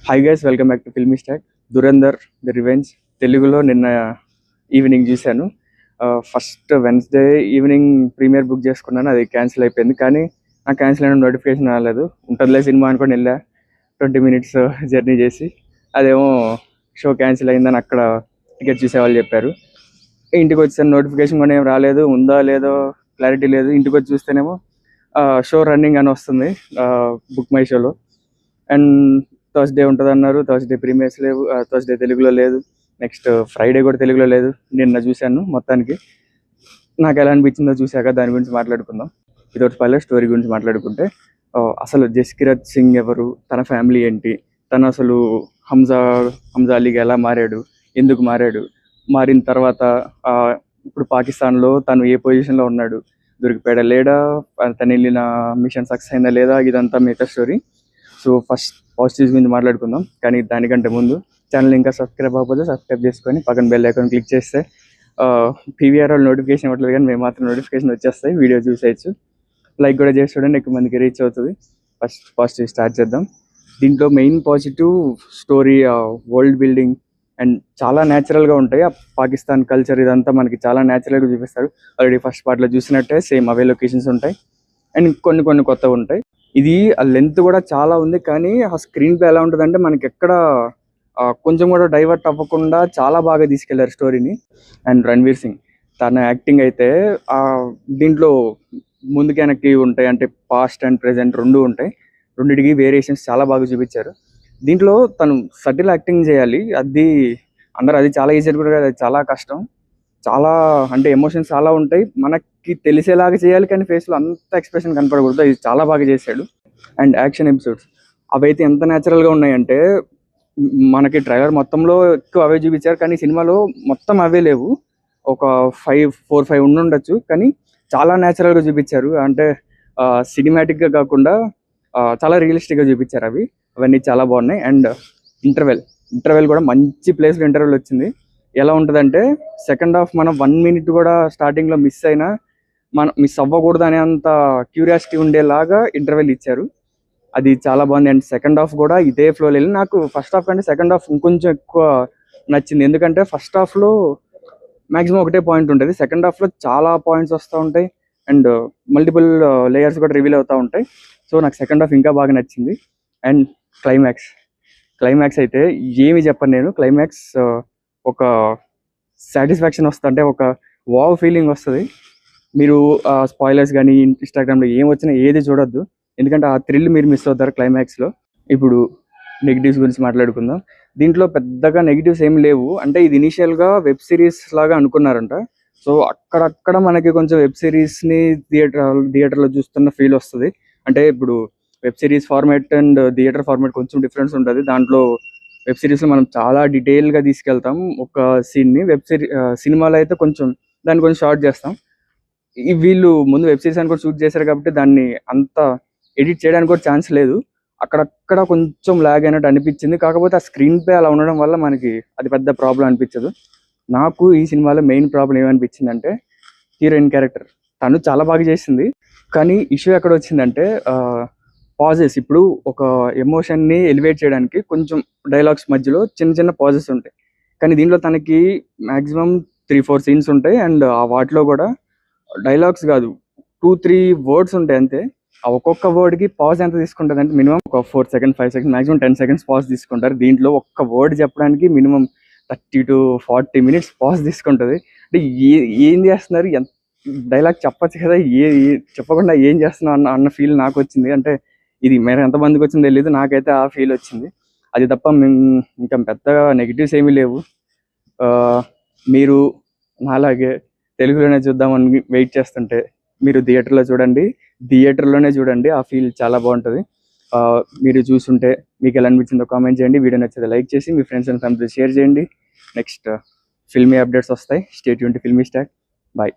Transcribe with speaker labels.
Speaker 1: High guys, welcome back to filmy stack. Dhurandhar the revenge తెలుగులో నిన్న evening చూశాను. First Wednesday evening premiere book చేసుకున్నాను, అది క్యాన్సిల్ అయిపోయింది. కానీ నాకు క్యాన్సిల్ అయిన నోటిఫికేషన్ రాలేదు. ఉంటుందిలే సినిమా అనుకొని వెళ్ళా. 20 minutes జర్నీ చేసి అదేమో షో క్యాన్సిల్ అయిందని అక్కడ టికెట్ చూసేవాళ్ళు చెప్పారు. ఇంటికి వచ్చాను, నోటిఫికేషన్ కూడా ఏం రాలేదు, ఉందో లేదో క్లారిటీ లేదు. ఇంటికి వచ్చి చూస్తేనేమో షో రన్నింగ్ అని వస్తుంది బుక్ మై షోలో. అండ్ థర్స్డే ఉంటుంది అన్నారు, థర్స్డే ప్రీమియర్స్ లేవు, థర్స్డే తెలుగులో లేదు, నెక్స్ట్ ఫ్రైడే కూడా తెలుగులో లేదు. నిన్న చూశాను. మొత్తానికి నాకు ఎలా అనిపించిందో చూశాక దాని గురించి మాట్లాడుకుందాం. వితౌట్ స్పాయిలర్ స్టోరీ గురించి మాట్లాడుకుంటే, అసలు జస్కిరత్ సింగ్ ఎవరు, తన ఫ్యామిలీ ఏంటి, తను అసలు హంజా అలీగా ఎలా మారాడు, ఎందుకు మారాడు, మారిన తర్వాత ఇప్పుడు పాకిస్తాన్లో తను ఏ పొజిషన్లో ఉన్నాడు, దొరికిపోయాడా లేడా, తను వెళ్ళిన మిషన్ సక్సెస్ అయిందా లేదా, ఇదంతా మిగతా స్టోరీ. సో ఫస్ట్ పాజిటివ్స్ గురించి మాట్లాడుకుందాం. కానీ దానికంటే ముందు ఛానల్ ఇంకా సబ్స్క్రైబ్ అవ్వకపోతే సబ్స్క్రైబ్ చేసుకొని పక్కన బెల్ ఐకాన్ క్లిక్ చేస్తే పీవీఆర్ వాళ్ళు నోటిఫికేషన్ ఇవ్వట్లేదు, కానీ మేము మాత్రం నోటిఫికేషన్ వచ్చేస్తాయి, వీడియో చూసేయచ్చు. లైక్ కూడా చేసి చూడండి, ఎక్కువ మందికి రీచ్ అవుతుంది. ఫస్ట్ పాజిటివ్ స్టార్ట్ చేద్దాం. దీంట్లో main positive story, world building and చాలా న్యాచురల్గా ఉంటాయి. ఆ పాకిస్తాన్ కల్చర్ ఇదంతా మనకి చాలా న్యాచురల్గా చూపిస్తారు. ఆల్రెడీ ఫస్ట్ పార్ట్లో చూసినట్టే సేమ్ అవే లొకేషన్స్ ఉంటాయి అండ్ కొన్ని కొత్తగా ఉంటాయి. ఇది ఆ లెంత్ కూడా చాలా ఉంది, కానీ ఆ స్క్రీన్ ప్లే ఎలా ఉంటుందంటే మనకి ఎక్కడ కొంచెం కూడా డైవర్ట్ అవ్వకుండా చాలా బాగా తీసుకెళ్లారు స్టోరీని. అండ్ రణ్వీర్ సింగ్ తన యాక్టింగ్ అయితే దీంట్లో ముందుకి వెనక్కి ఉంటాయి, అంటే పాస్ట్ అండ్ ప్రెజెంట్ రెండు ఉంటాయి, రెండింటికి వేరియేషన్స్ చాలా బాగా చూపించారు. దీంట్లో తను సటిల్ యాక్టింగ్ చేయాలి, అందరూ అది చాలా ఈజీ కూడా కాదు, అది చాలా కష్టం. చాలా అంటే ఎమోషన్స్ చాలా ఉంటాయి, మనకి తెలిసేలాగా చేయాలి, కానీ ఫేస్లో అంత ఎక్స్ప్రెషన్ కనపడకూడదు. అది చాలా బాగా చేశాడు. అండ్ యాక్షన్ ఎపిసోడ్స్ అవైతే ఎంత న్యాచురల్గా ఉన్నాయంటే, మనకి ట్రైలర్ మొత్తంలో ఎక్కువ అవే చూపించారు, కానీ సినిమాలో మొత్తం అవే లేవు. ఒక 4-5 ఉండొచ్చు, కానీ చాలా న్యాచురల్గా చూపించారు. అంటే సినిమాటిక్గా కాకుండా చాలా రియలిస్టిక్గా చూపించారు. అవన్నీ చాలా బాగున్నాయి. అండ్ ఇంటర్వెల్ కూడా మంచి ప్లేస్లో ఇంటర్వెల్ వచ్చింది. ఎలా ఉంటుందంటే సెకండ్ హాఫ్ మనం 1 minute కూడా స్టార్టింగ్లో మిస్ అవ్వకూడదు అనేంత క్యూరియాసిటీ ఉండేలాగా ఇంటర్వెల్ ఇచ్చారు. అది చాలా బాగుంది. అండ్ సెకండ్ హాఫ్ కూడా ఇదే ఫ్లోలో వెళ్ళి, నాకు ఫస్ట్ హాఫ్ కంటే సెకండ్ హాఫ్ ఇంకొంచెం ఎక్కువ నచ్చింది. ఎందుకంటే ఫస్ట్ హాఫ్లో మ్యాక్సిమం ఒకటే పాయింట్ ఉంటుంది, సెకండ్ హాఫ్లో చాలా పాయింట్స్ వస్తూ ఉంటాయి అండ్ మల్టిపుల్ లేయర్స్ కూడా రివీల్ అవుతూ ఉంటాయి. సో నాకు సెకండ్ హాఫ్ ఇంకా బాగా నచ్చింది. అండ్ క్లైమాక్స్ అయితే ఏమి చెప్పను నేను. క్లైమాక్స్ ఒక సాటిస్ఫాక్షన్ వస్తుంది, అంటే ఒక వావ్ ఫీలింగ్ వస్తుంది. మీరు స్పాయిలర్స్ కానీ ఇన్స్టాగ్రామ్లో ఏం వచ్చినా ఏది చూడొద్దు, ఎందుకంటే ఆ థ్రిల్ మీరు మిస్ అవుతారు క్లైమాక్స్లో. ఇప్పుడు నెగిటివ్స్ గురించి మాట్లాడుకుందాం. దీంట్లో పెద్దగా నెగిటివ్స్ ఏమి లేవు. అంటే ఇది ఇనీషియల్గా వెబ్ సిరీస్ లాగా అనుకున్నారంట. సో అక్కడక్కడ మనకి కొంచెం వెబ్ సిరీస్ని థియేటర్లో చూస్తున్న ఫీల్ వస్తుంది. అంటే ఇప్పుడు web series format and theatre format కొంచెం డిఫరెన్స్ ఉంటుంది. దాంట్లో వెబ్ సిరీస్లో మనం చాలా డీటెయిల్గా తీసుకెళ్తాం ఒక సీన్ని, సినిమాలో అయితే దాన్ని కొంచెం షార్ట్ చేస్తాం. వీళ్ళు ముందు వెబ్ సిరీస్ అని కూడా షూట్ చేశారు కాబట్టి దాన్ని అంత ఎడిట్ చేయడానికి కూడా ఛాన్స్ లేదు. అక్కడక్కడ కొంచెం లాగ్ అయినట్టు అనిపించింది. కాకపోతే ఆ స్క్రీన్ ప్లే అలా ఉండడం వల్ల మనకి అది పెద్ద ప్రాబ్లం అనిపించదు. నాకు ఈ సినిమాలో మెయిన్ ప్రాబ్లం ఏమనిపించిందంటే హీరోయిన్ క్యారెక్టర్. తను చాలా బాగా చేసింది, కానీ ఇష్యూ ఎక్కడ వచ్చిందంటే పాజెస్. ఇప్పుడు ఒక ఎమోషన్ని ఎలివేట్ చేయడానికి కొంచెం డైలాగ్స్ మధ్యలో చిన్న పాజెస్ ఉంటాయి, కానీ దీంట్లో తనకి మ్యాక్సిమం 3-4 సీన్స్ ఉంటాయి. అండ్ ఆ వాటిలో కూడా డైలాగ్స్ కాదు, 2-3 వర్డ్స్ ఉంటాయి అంతే. ఆ ఒక్కొక్క వర్డ్కి పాజ్ ఎంత తీసుకుంటుంది అంటే మినిమం ఒక 4 seconds 5 seconds maximum 10 seconds pause తీసుకుంటారు. దీంట్లో ఒక్క వర్డ్ చెప్పడానికి మినిమం 30 to 40 minutes పాజ్ తీసుకుంటుంది. అంటే ఏం చేస్తున్నారు, ఎంత డైలాగ్ చెప్పచ్చు కదా, చెప్పకుండా ఏం చేస్తున్నావు అన్న ఫీల్ నాకు వచ్చింది. అంటే ఇది మీరు ఎంతమందికి వచ్చిందో తెలియదు, నాకైతే ఆ ఫీల్ వచ్చింది. అది తప్ప ఇంకా పెద్దగా నెగిటివ్స్ ఏమీ లేవు. మీరు నాలాగే తెలుగులోనే చూద్దామని వెయిట్ చేస్తుంటే మీరు థియేటర్లోనే చూడండి, ఆ ఫీల్ చాలా బాగుంటుంది. మీరు చూస్తుంటే మీకు ఎలా అనిపించిందో కామెంట్ చేయండి. వీడియో నచ్చితే లైక్ చేసి మీ ఫ్రెండ్స్ అండ్ ఫ్యామిలీ షేర్ చేయండి. నెక్స్ట్ ఫిల్మీ అప్డేట్స్ వస్తాయి. Stay tuned to filmy stack. Bye.